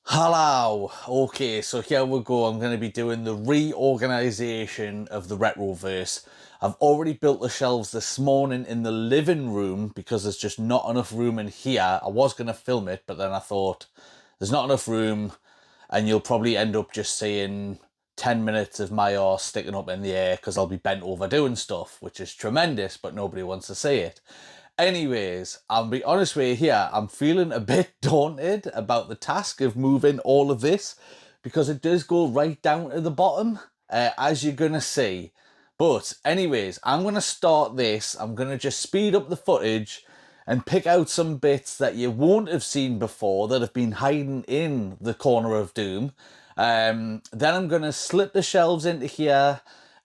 Hello. Okay, so here we go. I'm going to be doing the reorganization of the Retroverse. I've already built the shelves this morning in the living room because there's just not enough room in here. I was going to film it, but then I thought there's not enough room and you'll probably end up just seeing 10 minutes of my arse sticking up in the air because I'll be bent over doing stuff, which is tremendous, but nobody wants to see it. Anyways, I'll be honest with you here, I'm feeling a bit daunted about the task of moving all of this because it does go right down to the bottom, as you're going to see. But anyways, I'm going to start this. I'm going to just speed up the footage and pick out some bits that you won't have seen before that have been hiding in the corner of doom. Then I'm going to slip the shelves into here,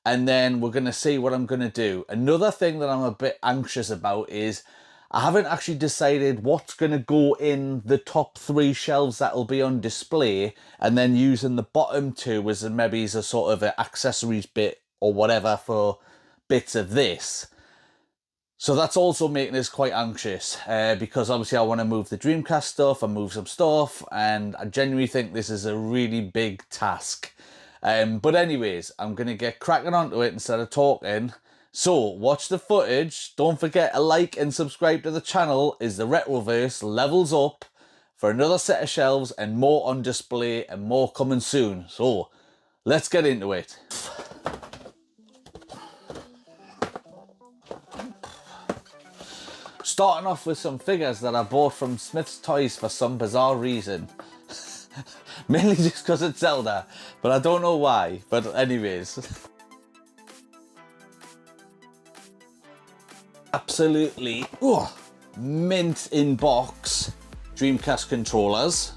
and then we're going to see what I'm going to do. Another thing that I'm a bit anxious about is I haven't actually decided what's going to go in the top 3 shelves that will be on display, and then using the bottom 2 as maybe as a sort of an accessories bit or whatever for bits of this. So that's also making us quite anxious because obviously I want to move the Dreamcast stuff and move some stuff, and I genuinely think this is a really big task. But anyways, I'm going to get cracking onto it instead of talking. So watch the footage. Don't forget to like and subscribe to the channel as the Retroverse levels up for another set of shelves and more on display and more coming soon. So let's get into it. Starting off with some figures that I bought from Smith's Toys for some bizarre reason. Mainly just because it's Zelda, but I don't know why. But anyways. Absolutely mint in box Dreamcast controllers.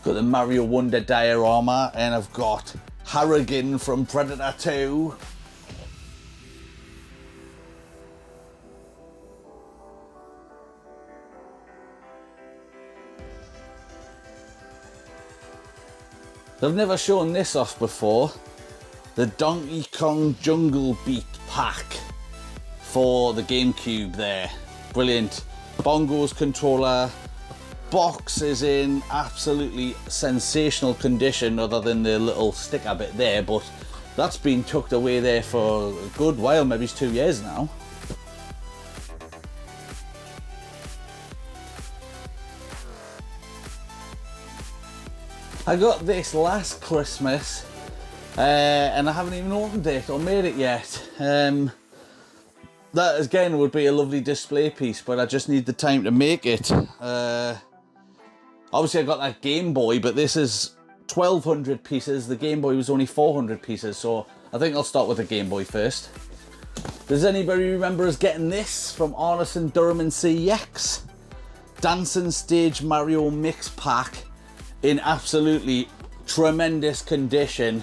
Got the Mario Wonder diorama, and I've got Harrigan from Predator 2. I've never shown this off before. The Donkey Kong Jungle Beat pack for the GameCube there. Brilliant. Bongos controller. Box is in absolutely sensational condition other than the little sticker bit there, but that's been tucked away there for a good while, maybe it's 2 years now. I got this last Christmas and I haven't even opened it or made it yet. That again would be a lovely display piece, but I just need the time to make it. Obviously I got that Game Boy, but this is 1200 pieces. The Game Boy was only 400 pieces, so I think I'll start with the Game Boy first. Does anybody remember us getting this from Arnes and Durham and CX? Dancing Stage Mario Mix Pack in absolutely tremendous condition.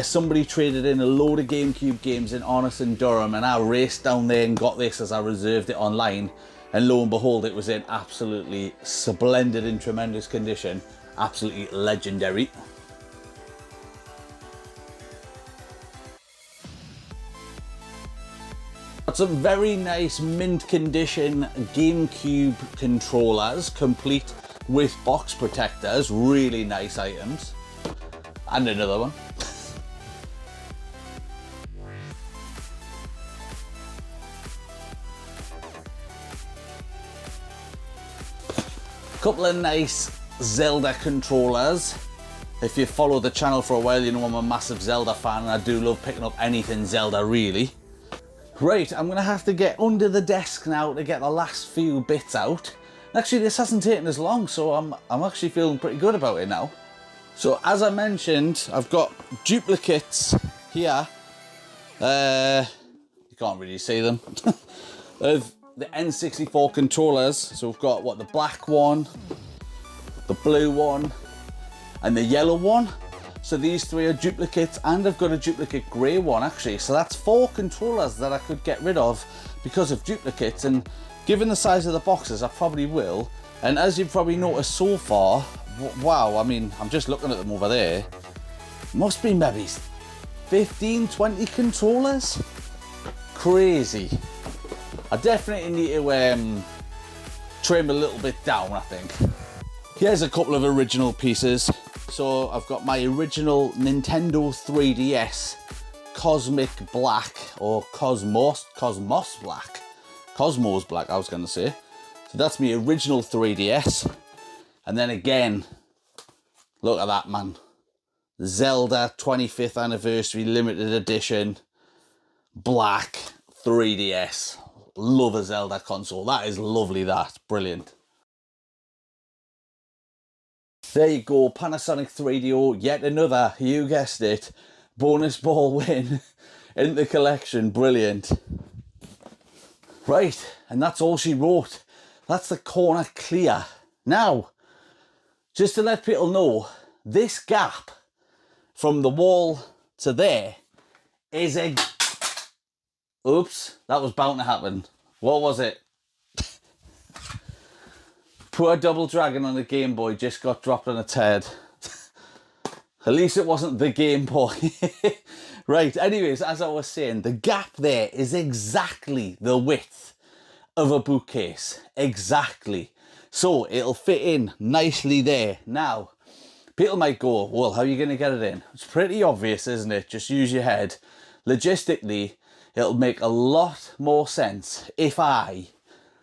Somebody traded in a load of GameCube games in Arnes and Durham, and I raced down there and got this as I reserved it online. And lo and behold, it was in absolutely splendid and tremendous condition. Absolutely legendary. Got some very nice mint condition GameCube controllers, complete with box protectors. Really nice items. And another one. Couple of nice Zelda controllers. If you follow the channel for a while, you know I'm a massive Zelda fan and I do love picking up anything Zelda, really. Right, I'm gonna have to get under the desk now to get the last few bits out. Actually, this hasn't taken as long, so I'm actually feeling pretty good about it now. So as I mentioned, I've got duplicates here. You can't really see them. Of the N64 controllers. So we've got what, the black one, the blue one, and the yellow one. So these 3 are duplicates, and I've got a duplicate grey one actually. So that's 4 controllers that I could get rid of because of duplicates, and given the size of the boxes I probably will. And as you've probably noticed so far, wow, I mean, I'm just looking at them over there. Must be maybe 15, 20 controllers. Crazy. I definitely need to trim a little bit down, I think. Here's a couple of original pieces. So I've got my original Nintendo 3DS Cosmic Black, or Cosmos Black. Cosmos Black, I was going to say. So that's my original 3DS. And then again, look at that, man. Zelda 25th Anniversary Limited Edition Black 3DS. Love a Zelda console. That is lovely, that. Brilliant. There you go, Panasonic 3DO, yet another, you guessed it, bonus ball win in the collection. Brilliant. Right, and that's all she wrote. That's the corner clear. Now, just to let people know, this gap from the wall to there is a... Oops, that was bound to happen. What was it? Poor Double Dragon on the Game Boy just got dropped on its head. At least it wasn't the Game Boy. Right, anyways, as I was saying, the gap there is exactly the width of a bookcase. Exactly. So it'll fit in nicely there. Now, people might go, well, how are you going to get it in? It's pretty obvious, isn't it? Just use your head. Logistically, it'll make a lot more sense if I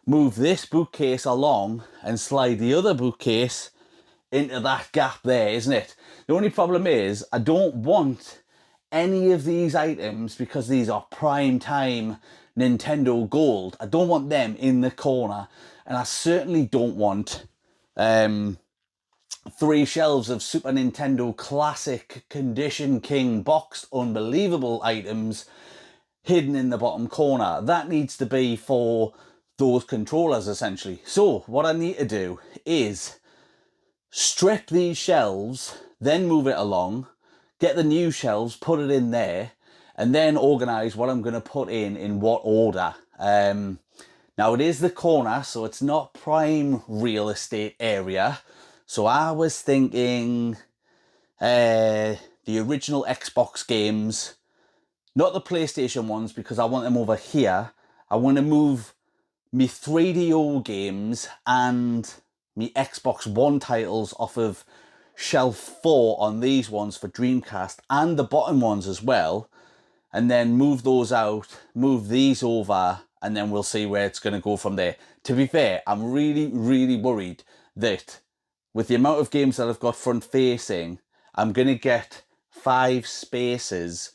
move this bookcase along and slide the other bookcase into that gap there, isn't it? The only problem is I don't want any of these items, because these are prime time Nintendo gold. I don't want them in the corner, and I certainly don't want 3 shelves of Super Nintendo Classic Condition King boxed unbelievable items hidden in the bottom corner. That needs to be for those controllers, essentially. So what I need to do is strip these shelves, then move it along, get the new shelves, put it in there, and then organise what I'm going to put in what order. Now it is the corner, so it's not prime real estate area. So I was thinking the original Xbox games, not the PlayStation ones, because I want them over here. I want to move me 3DO games and me Xbox One titles off of shelf 4 on these ones for Dreamcast, and the bottom ones as well, and then move those out, move these over, and then we'll see where it's going to go from there. To be fair, I'm really worried that with the amount of games that I've got front facing, I'm going to get 5 spaces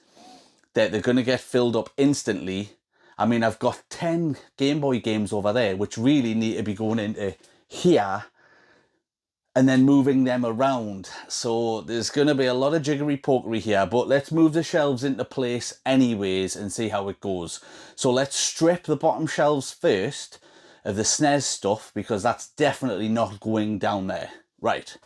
that they're going to get filled up instantly. I mean, I've got 10 Game Boy games over there, which really need to be going into here and then moving them around. So there's going to be a lot of jiggery pokery here, but let's move the shelves into place anyways and see how it goes. So let's strip the bottom shelves first of the SNES stuff, because that's definitely not going down there. Right.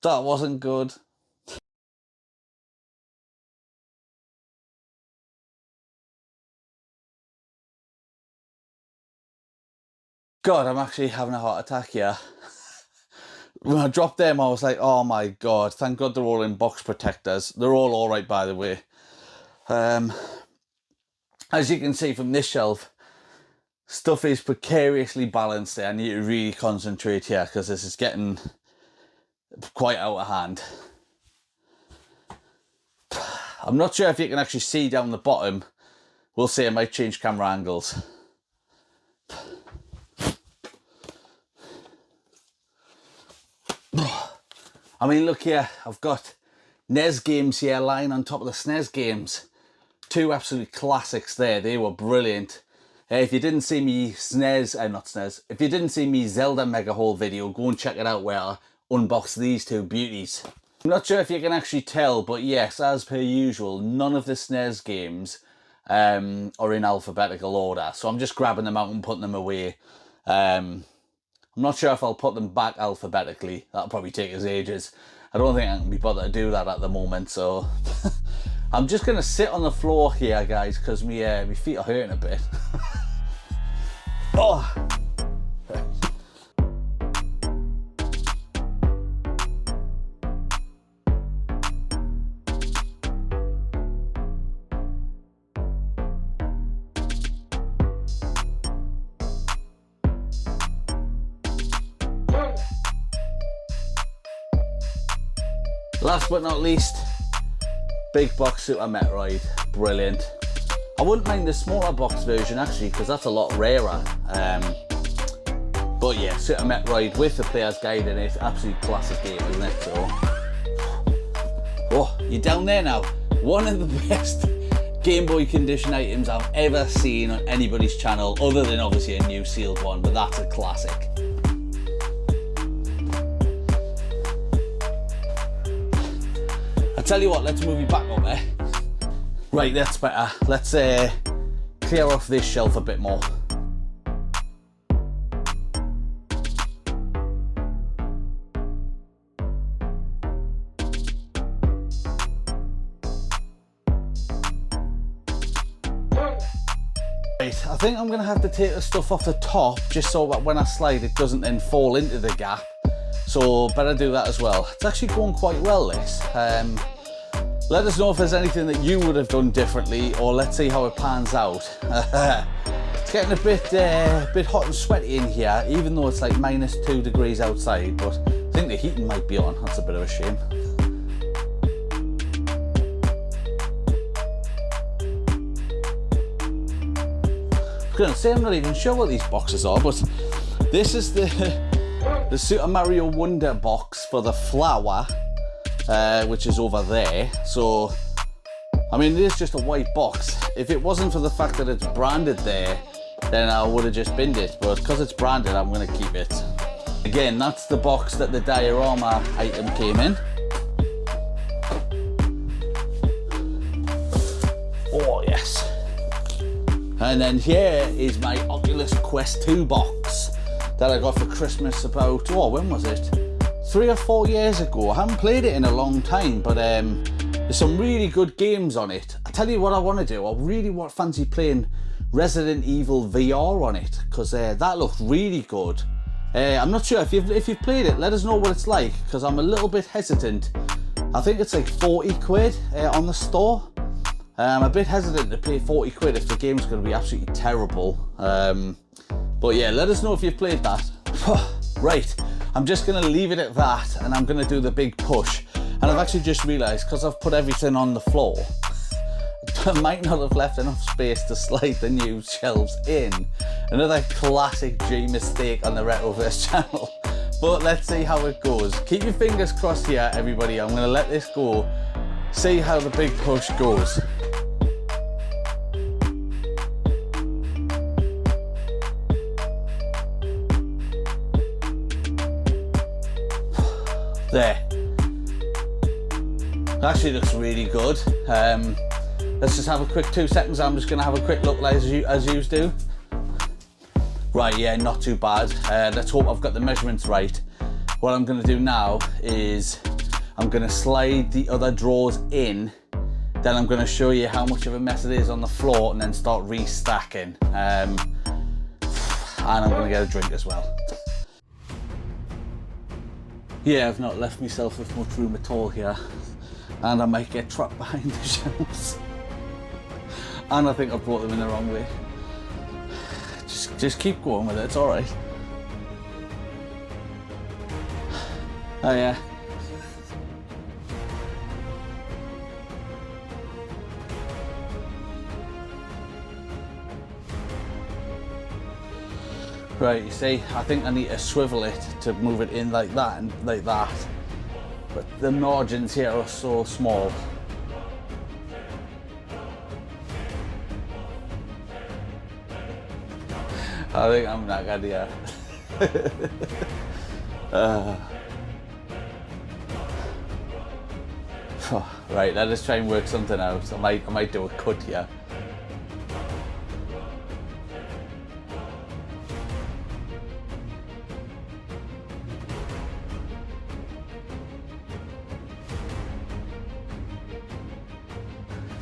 That wasn't good. God, I'm actually having a heart attack here. When I dropped them, I was like, oh my God, thank God they're all in box protectors. They're all right, by the way. As you can see from this shelf, stuff is precariously balanced there. I need to really concentrate here, because this is getting quite out of hand. I'm not sure if you can actually see down the bottom. We'll see, I might change camera angles. I mean, look here, I've got NES games here lying on top of the SNES games. 2 absolute classics there, they were brilliant. If you didn't see me if you didn't see me Zelda Mega Haul video, go and check it out where I unboxed these 2 beauties. I'm not sure if you can actually tell, but yes, as per usual, none of the SNES games are in alphabetical order. So I'm just grabbing them out and putting them away. I'm not sure if I'll put them back alphabetically. That'll probably take us ages. I don't think I can be bothered to do that at the moment, so I'm just going to sit on the floor here, guys, because my feet are hurting a bit. Oh. Last but not least, big box Super Metroid, brilliant. I wouldn't mind the smaller box version actually, because that's a lot rarer. But yeah, Super Metroid with the player's guide in it, absolute classic game, isn't it? So, oh, you're down there now. One of the best Game Boy condition items I've ever seen on anybody's channel, other than obviously a new sealed one, but that's a classic. I tell you what, let's move you back up there. Right, that's better. Let's clear off this shelf a bit more. Right, I think I'm going to have to take the stuff off the top just so that when I slide it doesn't then fall into the gap. So better do that as well. It's actually going quite well, this. Let us know if there's anything that you would have done differently, or let's see how it pans out. It's getting a bit hot and sweaty in here, even though it's like -2 degrees outside, but I think the heating might be on. That's a bit of a shame. I was going to say, I'm not even sure what these boxes are, but this is the Super Mario Wonder box for the flower, which is over there. So, I mean, it is just a white box. If it wasn't for the fact that it's branded there, then I would have just binned it, but because it's branded, I'm going to keep it. Again, that's the box that the diorama item came in. Oh yes. And then here is my Oculus Quest 2 box that I got for Christmas about, oh, when was it? 3 or 4 years ago. I haven't played it in a long time, but there's some really good games on it. I tell you what I want to do. I really fancy playing Resident Evil VR on it, because that looked really good. I'm not sure if you've played it. Let us know what it's like, because I'm a little bit hesitant. I think it's like 40 quid on the store. I'm a bit hesitant to pay 40 quid if the game's going to be absolutely terrible. But yeah, let us know if you've played that. Right, I'm just going to leave it at that, and I'm going to do the big push. And I've actually just realised, because I've put everything on the floor, I might not have left enough space to slide the new shelves in. Another classic G mistake on the Retroverse channel. But let's see how it goes. Keep your fingers crossed here, everybody. I'm going to let this go. See how the big push goes. There. It actually looks really good. Let's just have a quick 2 seconds. I'm just going to have a quick look as you do. Right, yeah, not too bad. Let's hope I've got the measurements right. What I'm going to do now is I'm going to slide the other drawers in. Then I'm going to show you how much of a mess it is on the floor, and then start restacking. And I'm going to get a drink as well. Yeah, I've not left myself with much room at all here, and I might get trapped behind the shelves. And I think I brought them in the wrong way. Just keep going with it, it's alright. Oh yeah. Right, you see, I think I need to swivel it to move it in like that and like that. But the margins here are so small. I think I'm not good here. Right, let us try and work something out. I might do a cut here.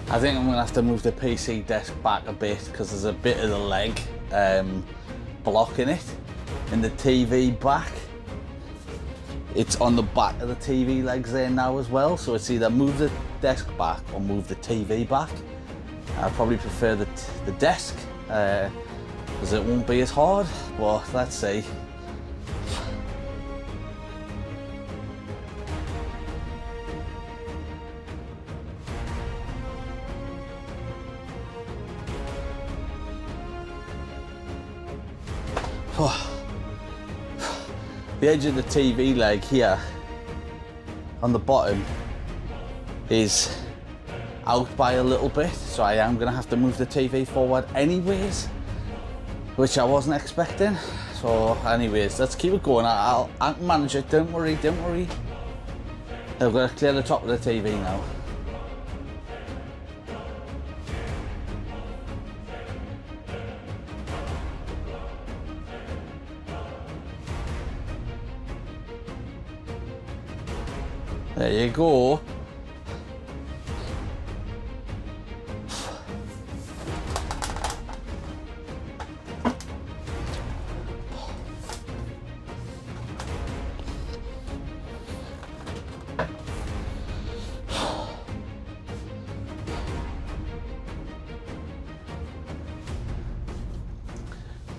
I think I'm going to have to move the PC desk back a bit, because there's a bit of the leg blocking it. And the TV back, it's on the back of the TV legs there now as well, so it's either move the desk back or move the TV back. I probably prefer the desk, because it won't be as hard, but let's see. The edge of the TV leg here on the bottom is out by a little bit, so I am gonna have to move the TV forward anyways, which I wasn't expecting. So anyways, let's keep it going. I'll manage it, don't worry. I've got to clear the top of the TV now. There you go.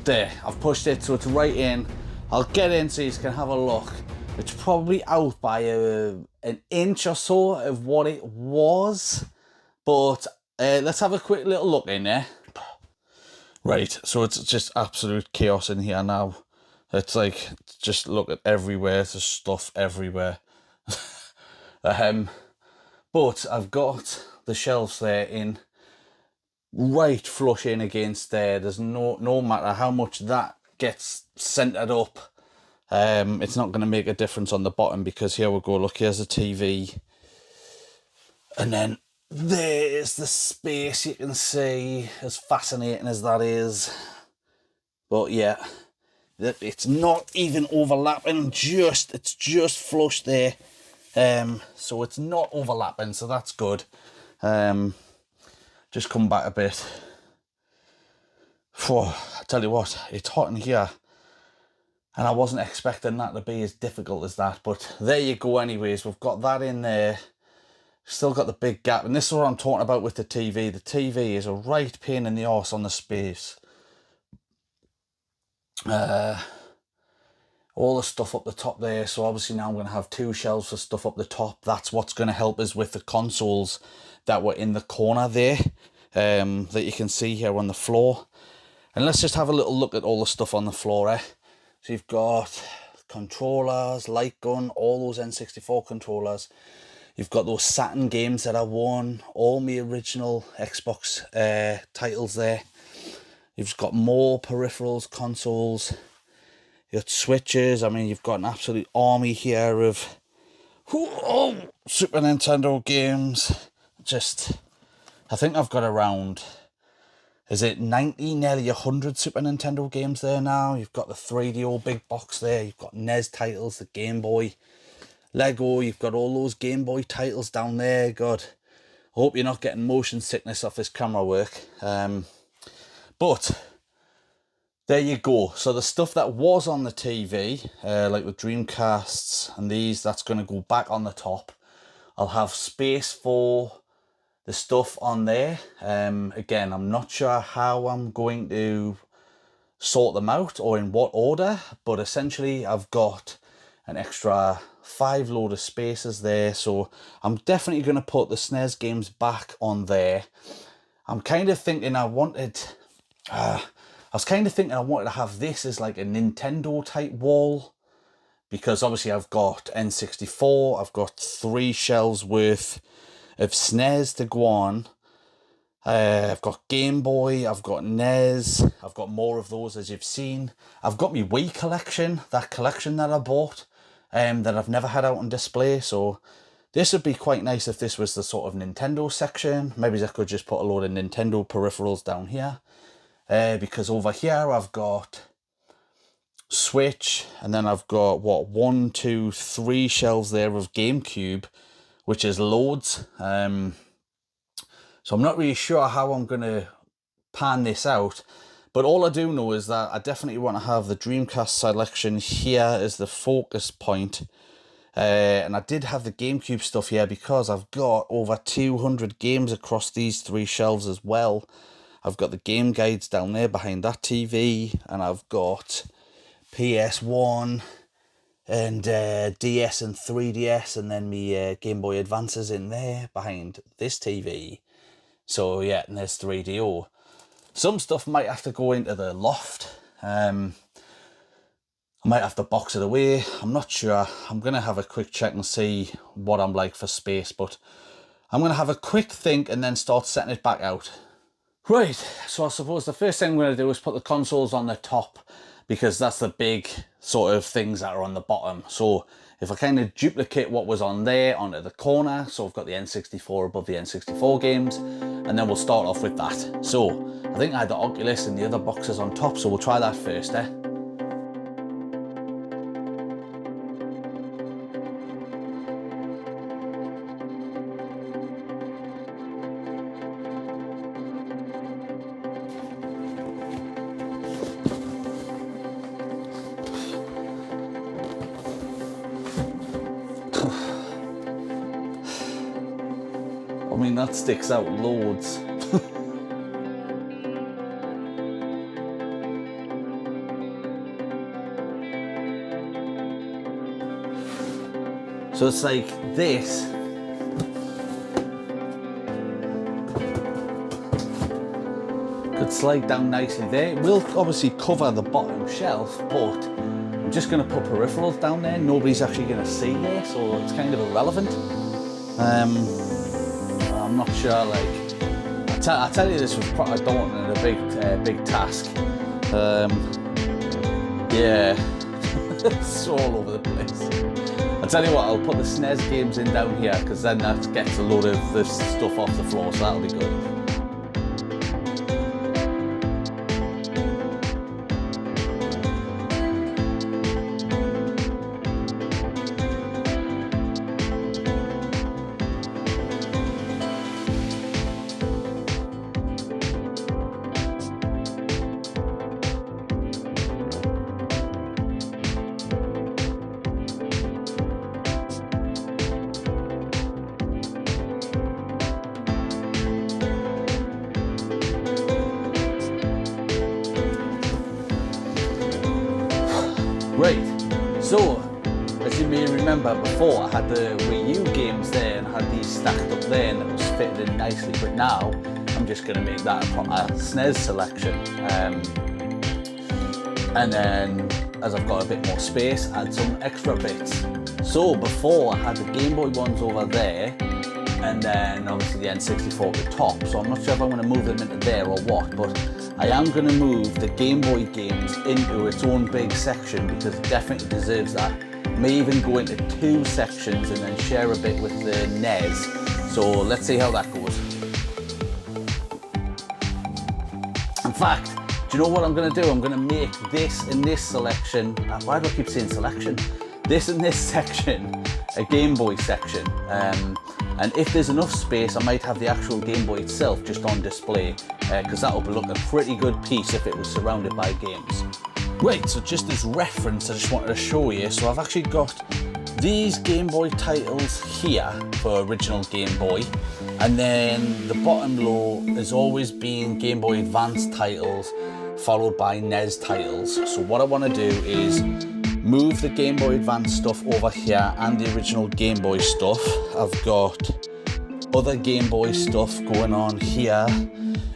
There, I've pushed it so it's right in. I'll get in so you can have a look. It's probably out by an inch or so of what it was, but let's have a quick little look in there. Right, so it's just absolute chaos in here now. It's like, just look at everywhere, there's stuff everywhere. But I've got the shelves there in right flush in against there. There's no matter how much that gets centered up, it's not going to make a difference on the bottom, because here we go, look, here's the TV, and then there's the space, you can see, as fascinating as that is. But yeah, it's not even overlapping, it's just flush there. So it's not overlapping, so that's good. Just come back a bit. I tell you what, it's hot in here, and I wasn't expecting that to be as difficult as that, but there you go anyways. We've got that in there, still got the big gap, and this is what I'm talking about with the TV. The TV is a right pain in the arse on the space. All the stuff up the top there, so obviously now I'm going to have two shelves for stuff up the top. That's what's going to help us with the consoles that were in the corner there, that you can see here on the floor. And let's just have a little look at all the stuff on the floor, eh? So you've got controllers, light gun, all those N64 controllers. You've got those Saturn games that I won, all my original Xbox titles there. You've got more peripherals, consoles. You've got switches. I mean, you've got an absolute army here of Super Nintendo games. I think I've got around, is it 90, nearly 100 Super Nintendo games there now. You've got the 3DO big box there. You've got NES titles, the Game Boy, Lego. You've got all those Game Boy titles down there. God, I hope you're not getting motion sickness off this camera work. But there you go. So the stuff that was on the TV, like the Dreamcasts and these, that's going to go back on the top. I'll have space for the stuff on there. Again, I'm not sure how I'm going to sort them out or in what order, but essentially I've got an extra 5 load of spaces there. So I'm definitely going to put the SNES games back on there. I'm kind of thinking I wanted to have this as like a Nintendo type wall, because obviously I've got N64, I've got 3 shelves worth of SNES to go on. I've got Game Boy, I've got NES, I've got more of those as you've seen. I've got my Wii collection, that collection that I bought, that I've never had out on display. So this would be quite nice if this was the sort of Nintendo section. Maybe I could just put a load of Nintendo peripherals down here. Because over here I've got Switch, and then I've got 1, 2, 3 shelves there of GameCube, which is loads. So I'm not really sure how I'm going to pan this out, but all I do know is that I definitely want to have the Dreamcast selection here as the focus point. And I did have the GameCube stuff here because I've got over 200 games across these 3 shelves as well. I've got the game guides down there behind that TV, and I've got PS1 and DS and 3DS, and then my Game Boy Advances in there behind this TV. So yeah, and there's 3DO. Some stuff might have to go into the loft. I might have to box it away. I'm not sure. I'm going to have a quick check and see what I'm like for space, but I'm going to have a quick think and then start setting it back out. Right, so I suppose the first thing I'm going to do is put the consoles on the top, because that's the big sort of things that are on the bottom. So if I kind of duplicate what was on there onto the corner, so I've got the N64 above the N64 games, and then we'll start off with that. So I think I had the Oculus and the other boxes on top, so we'll try that first, eh? I mean, that sticks out loads. So it's like this. Could slide down nicely there. It will obviously cover the bottom shelf, but I'm just going to put peripherals down there. Nobody's actually going to see there, so it's kind of irrelevant. I'm not sure, like, I tell you, this was quite a daunting and a big task. Yeah, it's all over the place. I tell you what, I'll put the SNES games in down here, because then that gets a load of this stuff off the floor, so that'll be good. Right, so as you may remember before, I had the Wii U games there and I had these stacked up there and it was fitted in nicely, but now I'm just going to make that a proper SNES selection. And then as I've got a bit more space, add some extra bits. So before I had the Game Boy ones over there, and then obviously the N64 at the top, so I'm not sure if I'm going to move them into there or what, but I am going to move the Game Boy games into its own big section, because it definitely deserves that. May even go into 2 sections and then share a bit with the NES, so let's see how that goes. In fact, do you know what I'm going to do? I'm going to make this in this selection, why do I keep saying selection? This in this section, a Game Boy section. And if there's enough space, I might have the actual Game Boy itself just on display, because that would look a pretty good piece if it was surrounded by games. Right, so just as reference, I just wanted to show you, so I've actually got these Game Boy titles here for original Game Boy, and then the bottom row has always been Game Boy Advance titles, followed by NES titles. So what I want to do is move the Game Boy Advance stuff over here and the original Game Boy stuff. I've got other Game Boy stuff going on here,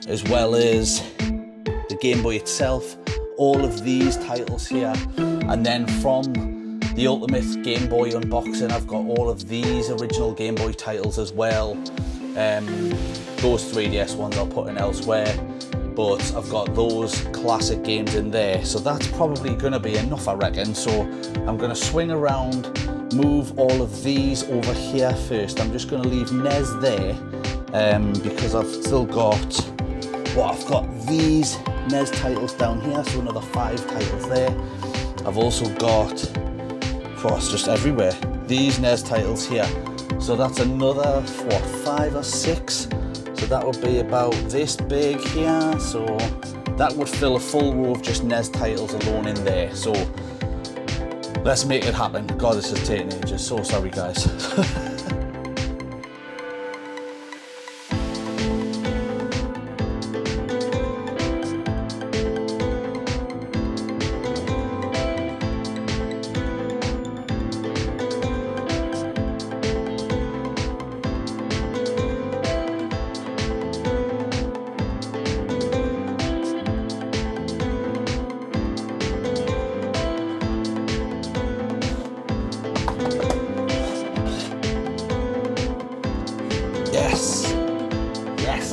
as well as the Game Boy itself, all of these titles here. And then from the Ultimate Game Boy unboxing, I've got all of these original Game Boy titles as well. Those 3DS ones I'll put in elsewhere, but I've got those classic games in there, so that's probably going to be enough, I reckon. So I'm going to swing around, move all of these over here first. I'm just going to leave NES there, because I've still got, well, I've got these NES titles down here, so another 5 titles there. I've also got, oh, it's just everywhere, these NES titles here, so that's another, what, 5 or 6? So that would be about this big here, so that would fill a full row of just NES titles alone in there. So let's make it happen. God, this is taking ages, so sorry guys.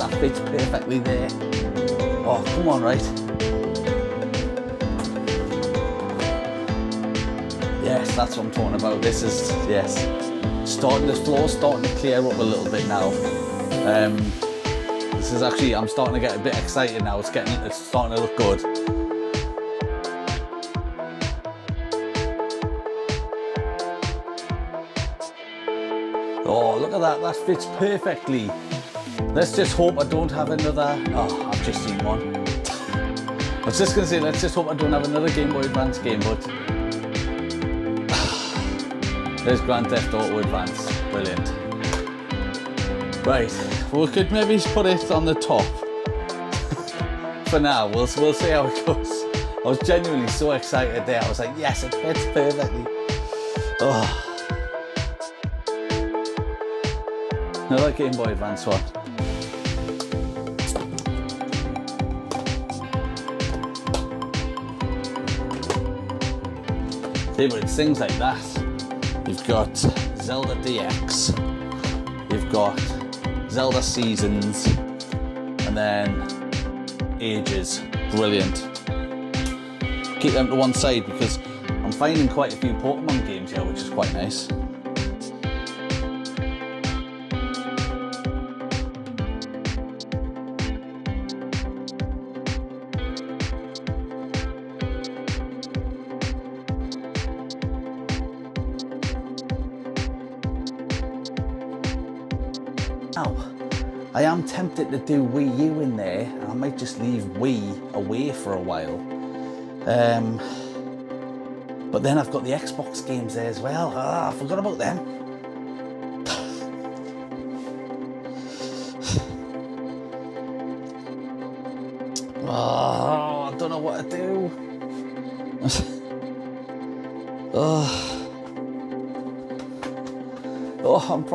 that fits perfectly there. Oh, come on, right. Yes, that's what I'm talking about. This is, yes, this floor's starting to clear up a little bit now. This is actually, I'm starting to get a bit excited now. It's starting to look good. Oh, look at that, that fits perfectly. Let's just hope I don't have another, oh, I've just seen one. I was just gonna say, let's just hope I don't have another Game Boy Advance game, but there's Grand Theft Auto Advance, brilliant. Right, we could maybe put it on the top. For now, we'll see how it goes. I was genuinely so excited there, I was like, yes, it fits perfectly. Oh. Another Game Boy Advance one. See, but it's things like that. You've got Zelda DX, you've got Zelda Seasons, and then Ages. Brilliant. Keep them to one side because I'm finding quite a few Pokemon games here, which is quite nice. Now, I am tempted to do Wii U in there, and I might just leave Wii away for a while. But then I've got the Xbox games there as well. Ah, I forgot about them. Oh, I don't know what to do.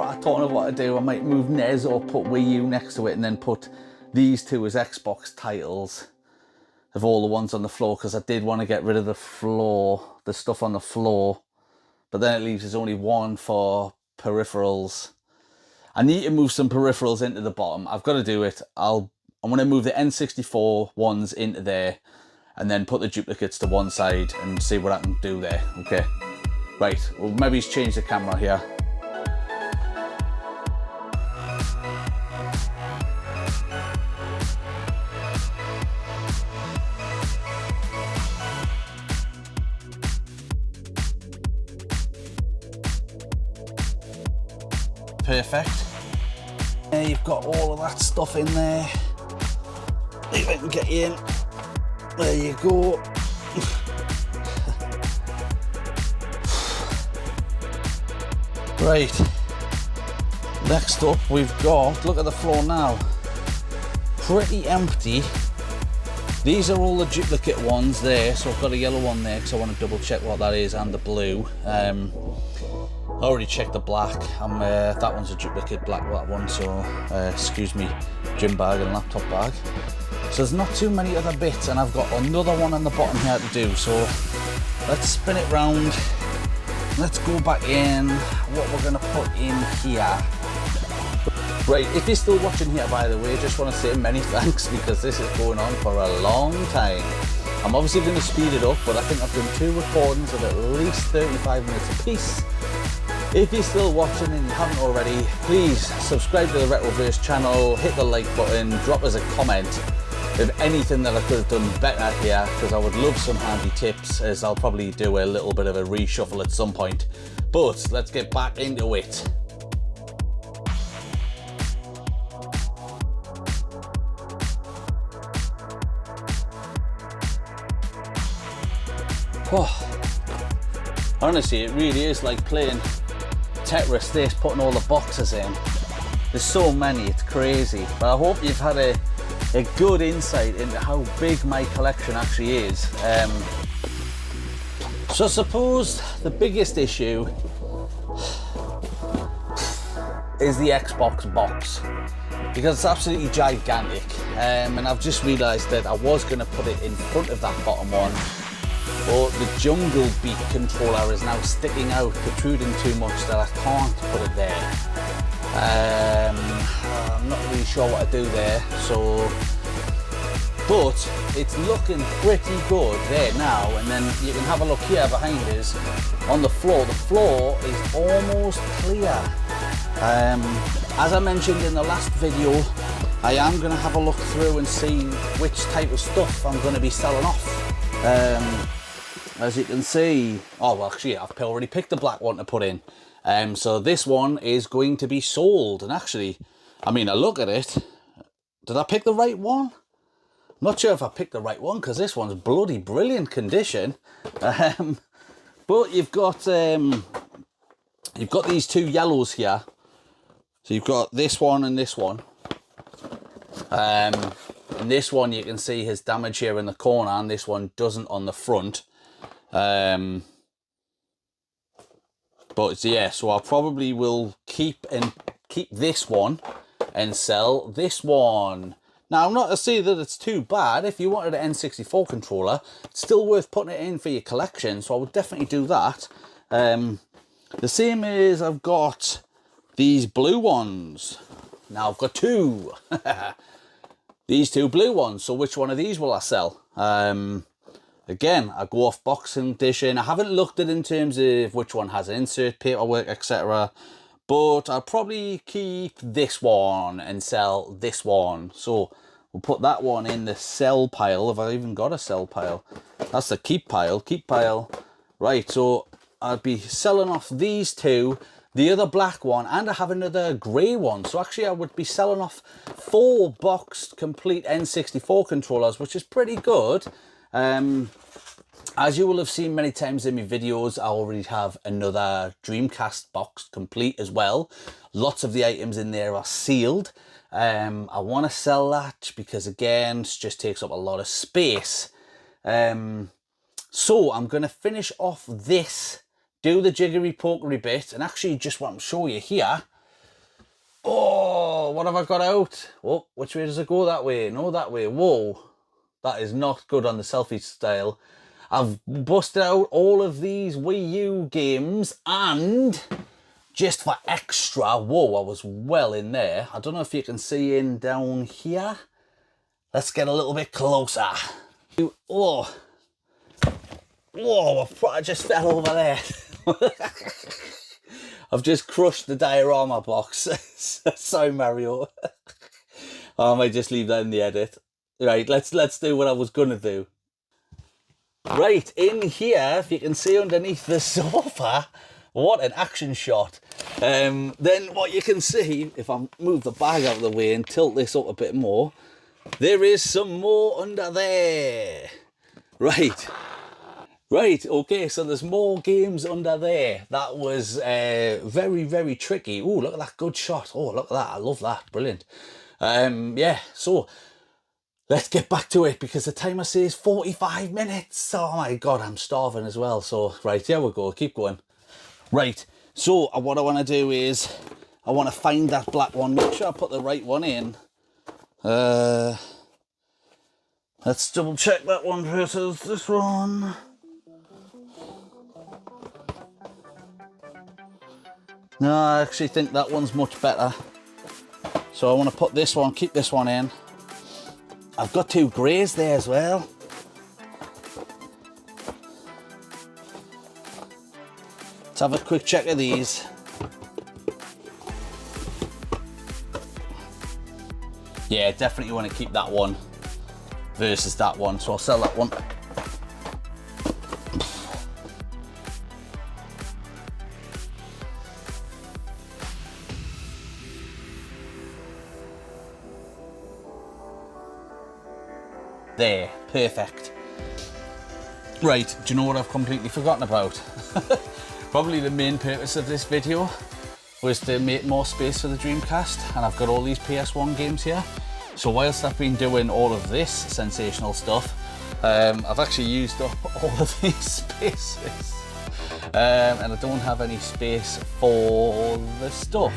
I don't know what to do. I might move NES or put Wii U next to it and then put these two as Xbox titles of all the ones on the floor, because I did want to get rid of the stuff on the floor, but then it leaves us only one for peripherals. I need to move some peripherals into the bottom. I've got to do it. I'm going to move the N64 ones into there and then put the duplicates to one side and see what I can do there. Okay, right, well, maybe change the camera here. Perfect. There you've got all of that stuff in there. If I can get you in. There you go. Right. Next up we've got, look at the floor now. Pretty empty. These are all the duplicate ones there, so I've got a yellow one there because I want to double check what that is, and the blue. I already checked the black. That one's a duplicate black, that one, so excuse me, gym bag and laptop bag. So there's not too many other bits, and I've got another one on the bottom here to do, so let's spin it round. Let's go back in what we're gonna put in here. Right, if you're still watching here, by the way, just want to say many thanks, because this is going on for a long time. I'm obviously going to speed it up, but I think I've done 2 recordings of at least 35 minutes a piece. If you're still watching and you haven't already, please subscribe to the Retroverse channel, hit the like button, drop us a comment of anything that I could have done better here, because I would love some handy tips, as I'll probably do a little bit of a reshuffle at some point. But let's get back into it. Oh, honestly, it really is like playing Tetris, this, putting all the boxes in. There's so many, it's crazy. But I hope you've had a good insight into how big my collection actually is. So I suppose the biggest issue is the Xbox box, because it's absolutely gigantic. And I've just realised that I was going to put it in front of that bottom one, but the Jungle Beat controller is now sticking out, protruding too much that I can't put it there. I'm not really sure what to do there. So, but it's looking pretty good there now. And then you can have a look here behind us on the floor. The floor is almost clear. As I mentioned in the last video, I am going to have a look through and see which type of stuff I'm going to be selling off. As you can see, oh well, actually I've already picked the black one to put in. So this one is going to be sold. And actually, I mean, I look at it, did I pick the right one? I'm not sure if I picked the right one because this one's bloody brilliant condition. But you've got these two yellows here. So you've got this one and this one. And this one you can see has damage here in the corner, and this one doesn't on the front. But yeah, so I probably will keep this one and sell this one. Now, I'm not to say that it's too bad. If you wanted an N64 controller, it's still worth putting it in for your collection, so I would definitely do that. The same as I've got these blue ones. Now I've got two. These two blue ones. So which one of these will I sell? Again, I go off box condition. I haven't looked at it in terms of which one has an insert, paperwork, etc. But I'll probably keep this one and sell this one. So we'll put that one in the sell pile. Have I even got a sell pile? That's the keep pile. Keep pile. Right, so I'll be selling off these two, the other black one, and I have another grey one. So actually I would be selling off 4 boxed complete N64 controllers, which is pretty good. As you will have seen many times in my videos, I already have another Dreamcast box complete as well. Lots of the items in there are sealed. I want to sell that because, again, it just takes up a lot of space. So I'm going to finish off this, do the jiggery pokery bit, and actually just want to show you here. Oh, what have I got out? Oh, which way does it go? That way? No, that way. Whoa, that is not good on the selfie style. I've busted out all of these Wii U games, and just for extra, whoa, I was well in there. I don't know if you can see in down here. Let's get a little bit closer. Oh, whoa, I just fell over there. I've just crushed the diorama box. Sorry, Mario. I might just leave that in the edit. Right, let's do what I was gonna do. Right, in here, if you can see underneath the sofa, what an action shot. Then what you can see, if I move the bag out of the way and tilt this up a bit more, there is some more under there. Right, okay, so there's more games under there. That was very, very tricky. Oh, look at that good shot. Oh, look at that, I love that, brilliant. Yeah, so let's get back to it because the timer says 45 minutes. Oh my God, I'm starving as well. So, right, here we go, keep going. Right, so what I want to do is, I want to find that black one, make sure I put the right one in. Let's double check that one versus this one. No, I actually think that one's much better. So I want to put this one, keep this one in. I've got 2 greys there as well. Let's have a quick check of these. Yeah, definitely want to keep that one versus that one, so I'll sell that one. There, perfect. Right, do you know what I've completely forgotten about? Probably the main purpose of this video was to make more space for the Dreamcast, and I've got all these PS1 games here. So whilst I've been doing all of this sensational stuff, I've actually used up all of these spaces. And I don't have any space for the stuff.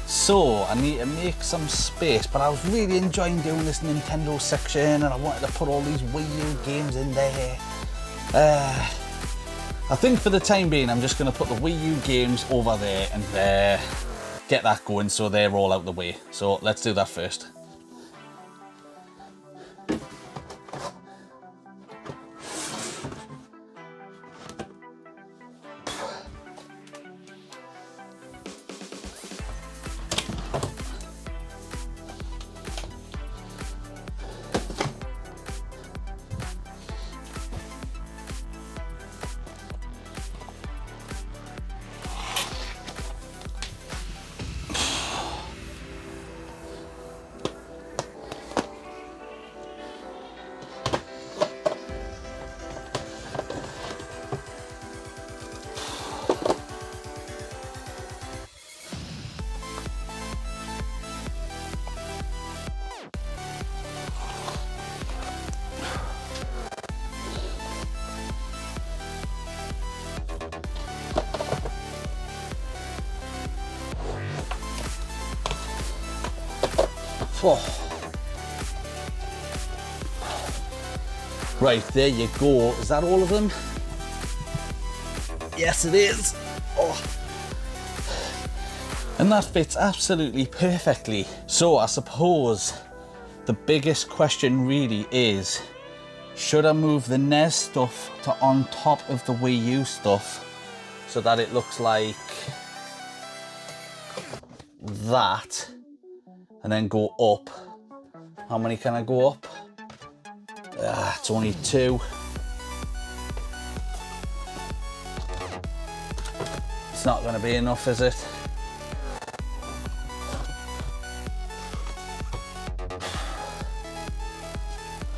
So I need to make some space, but I was really enjoying doing this Nintendo section, and I wanted to put all these Wii U games in there. I think for the time being, I'm just going to put the Wii U games over there and there. get that going so they're all out the way. So let's do that first. Oh. Right, there you go. Is that all of them? Yes, it is. Oh. And that fits absolutely perfectly. So I suppose the biggest question really is, should I move the NES stuff to on top of the Wii U stuff so that it looks like that, and then go up? How many can I go up? It's only 2. It's not going to be enough, is it?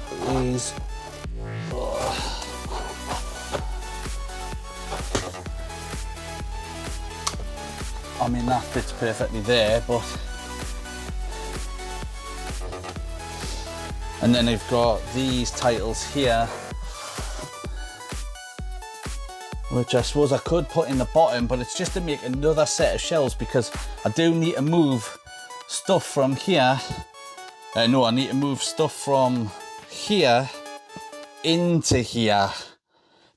Please. I mean, that fits perfectly there, but... And then I've got these titles here, which I suppose I could put in the bottom, but it's just to make another set of shelves, because I do need to move stuff from here. No, I need to move stuff from here into here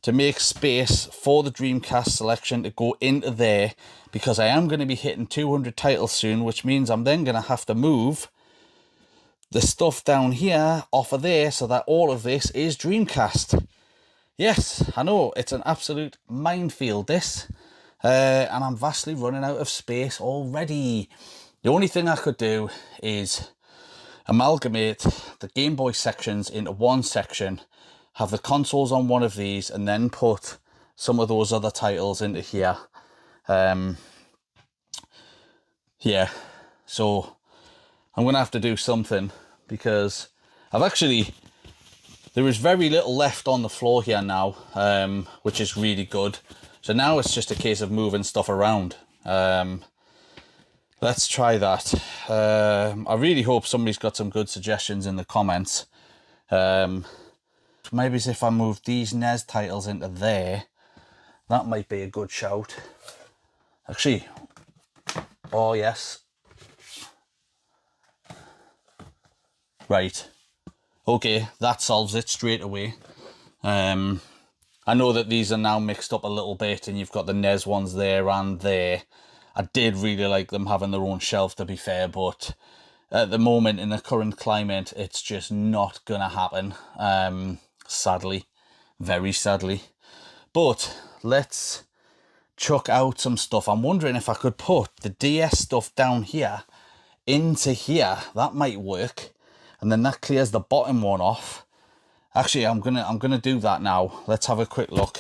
to make space for the Dreamcast selection to go into there, because I am going to be hitting 200 titles soon, which means I'm then going to have to move the stuff down here off of there so that all of this is Dreamcast. Yes, I know, it's an absolute minefield, this. And I'm vastly running out of space already. The only thing I could do is amalgamate the Game Boy sections into one section, have the consoles on one of these, and then put some of those other titles into here. Yeah, so I'm going to have to do something, because there is very little left on the floor here now, which is really good. So now it's just a case of moving stuff around. Let's try that. I really hope somebody's got some good suggestions in the comments. Maybe if I move these NES titles into there, that might be a good shout. Actually, oh yes. Right, okay, that solves it straight away. I know that these are now mixed up a little bit, and you've got the NES ones there and there. I did really like them having their own shelf, to be fair, but at the moment, in the current climate, it's just not gonna happen, sadly, very sadly. But let's chuck out some stuff. I'm wondering if I could put the DS stuff down here into here. That might work. And then that clears the bottom one off. Actually, I'm gonna do that now. Let's have a quick look.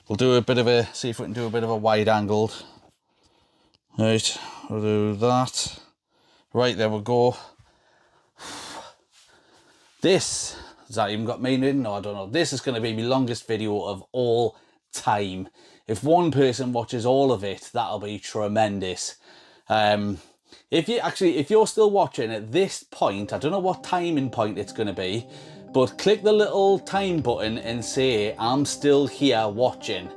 We'll do a bit of a, see if we can do a bit of a wide angled. Right, we'll do that. Right, there we go. This, has that even got me in? No, I don't know. This is gonna be my longest video of all time. If one person watches all of it, that'll be tremendous. If you're still watching at this point, I don't know what timing point it's going to be, but click the little time button and say, I'm still here watching,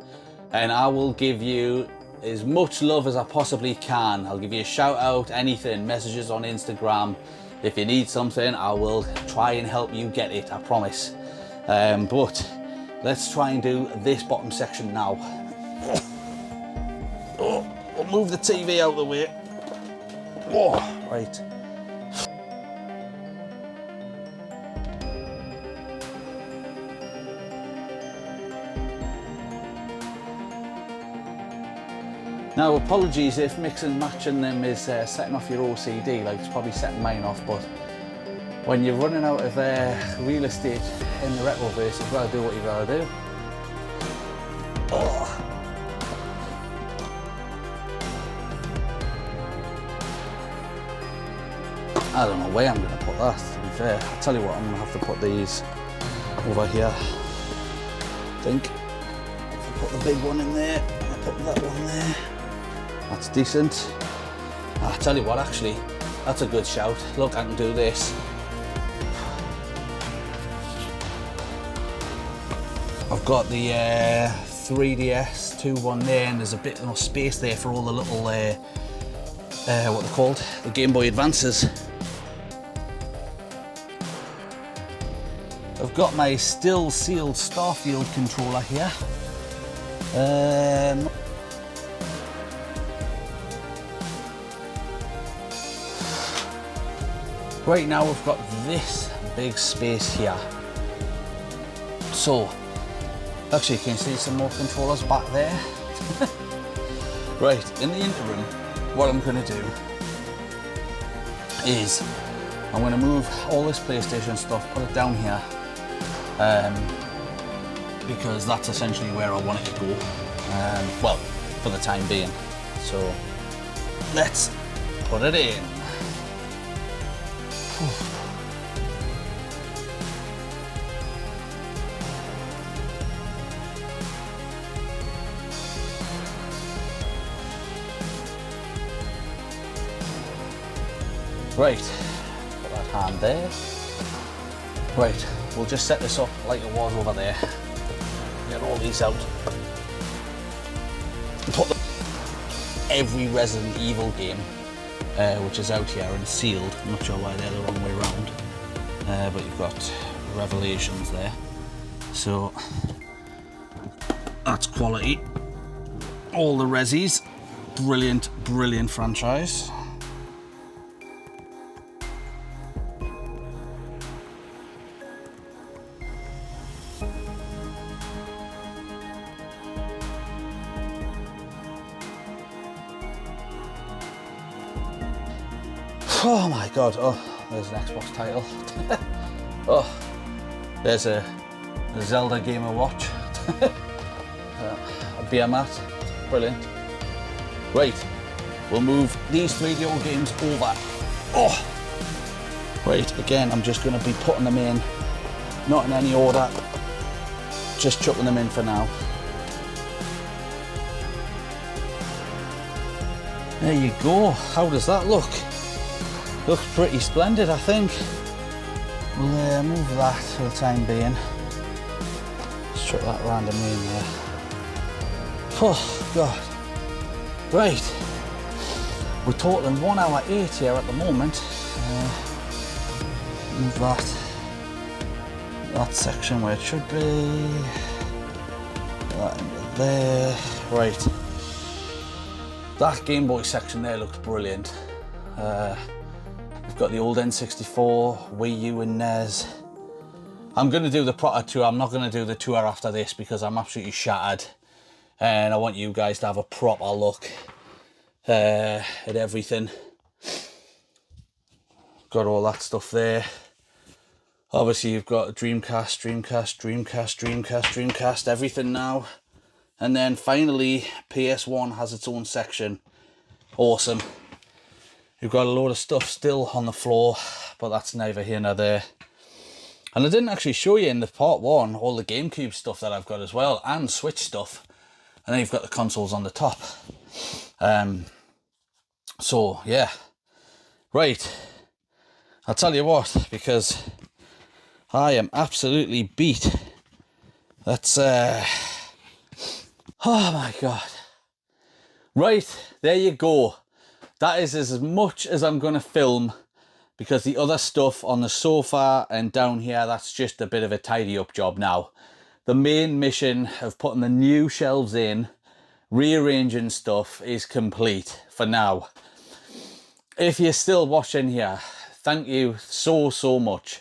and I will give you as much love as I possibly can. I'll give you a shout out, anything, messages on Instagram. If you need something, I will try and help you get it, I promise. But let's try and do this bottom section now. Oh, we'll move the TV out of the way. Oh, right. Now, apologies if mixing and matching them is setting off your OCD, like it's probably setting mine off, but when you're running out of real estate in the Retroverse, you've got to do what you've got to do. Oh. I don't know where I'm going to put that, to be fair. I'll tell you what, I'm going to have to put these over here. I think if I put the big one in there, I'll put that one there. That's decent. I'll tell you what, actually, that's a good shout. Look, I can do this. I've got the 3DS 2 there, and there's a bit more space there for all the little, what they're called, the Game Boy Advances. I've got my still sealed Starfield controller here. Right now we've got this big space here. So, actually you can see some more controllers back there. Right, in the interim, what I'm going to do is I'm going to move all this PlayStation stuff, put it down here, because that's essentially where I want it to go, well, for the time being. So let's put it in. Right, put that hand there. Right, we'll just set this up like it was over there. Get all these out. Put every Resident Evil game, which is out here and sealed. I'm not sure why they're the wrong way around. But you've got Revelations there. So, that's quality. All the Resis. Brilliant, brilliant franchise. Oh my god, oh, there's an Xbox title. Oh, there's a Zelda Game & Watch. A beer mat, brilliant. Right, we'll move these 3DO games over. Oh, right, again, I'm just going to be putting them in, not in any order, just chucking them in for now. There you go, how does that look? Looks pretty splendid, I think. We'll move that for the time being. Just chuck that randomly in there. Oh, God. Right. We're totaling 1 hour 8 here at the moment. Move that section where it should be. That into there. Right. That Game Boy section there looks brilliant. We've got the old N64, Wii U and NES. I'm going to do the proper tour. I'm not going to do the tour after this because I'm absolutely shattered. And I want you guys to have a proper look at everything. Got all that stuff there. Obviously you've got Dreamcast, everything now. And then finally PS1 has its own section. Awesome. You've got a load of stuff still on the floor, but that's neither here nor there. And I didn't actually show you in the part 1 all the GameCube stuff that I've got as well, and Switch stuff. And then you've got the consoles on the top. So yeah, right. I'll tell you what, because I am absolutely beat. That's oh my god. Right, there you go. That is as much as I'm going to film, because the other stuff on the sofa and down here, that's just a bit of a tidy up job now. The main mission of putting the new shelves in, rearranging stuff, is complete for now. if you're still watching here, thank you so much,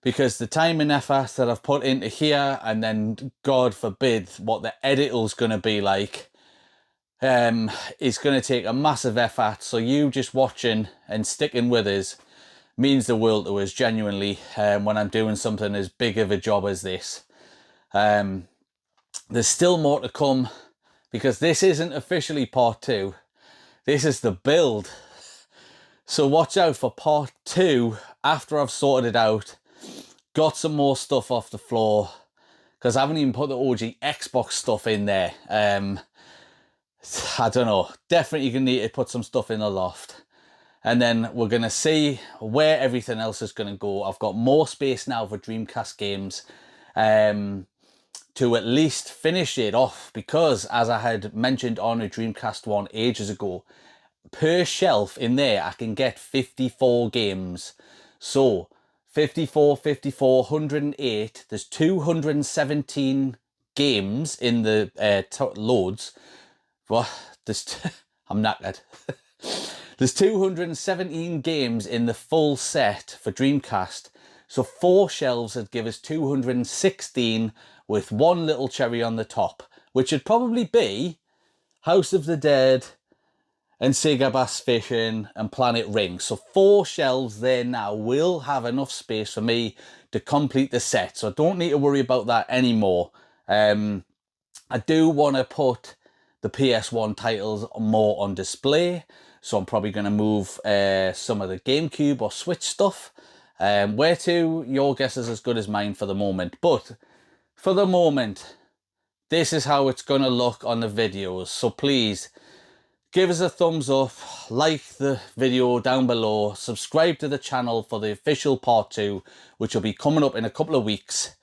because the time and effort that I've put into here, and then God forbid what the edit's going to be like, is going to take a massive effort. So you just watching and sticking with us means the world to us, genuinely, when I'm doing something as big of a job as this. There's still more to come, because this isn't officially part 2. This is the build. So watch out for part 2 after I've sorted it out. Got some more stuff off the floor, because I haven't even put the OG Xbox stuff in there. I don't know. Definitely gonna need to put some stuff in the loft. And then we're going to see where everything else is going to go. I've got more space now for Dreamcast games to at least finish it off, because as I had mentioned on a Dreamcast one ages ago, per shelf in there I can get 54 games. So 54, 54, 108, there's 217 games in the loads. What? I'm knackered. There's 217 games in the full set for Dreamcast. So 4 shelves would give us 216 with one little cherry on the top, which would probably be House of the Dead and Sega Bass Fishing and Planet Ring. So 4 shelves there now will have enough space for me to complete the set. So I don't need to worry about that anymore. I do want to put the PS1 titles more on display. So I'm probably going to move some of the GameCube or Switch stuff. Where to? Your guess is as good as mine for the moment. But for the moment, this is how it's going to look on the videos. So please, give us a thumbs up, like the video down below, subscribe to the channel for the official part 2, which will be coming up in a couple of weeks.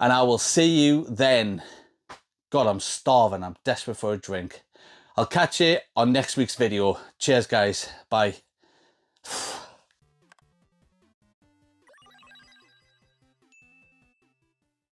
And I will see you then. God, I'm starving. I'm desperate for a drink. I'll catch you on next week's video. Cheers, guys. Bye.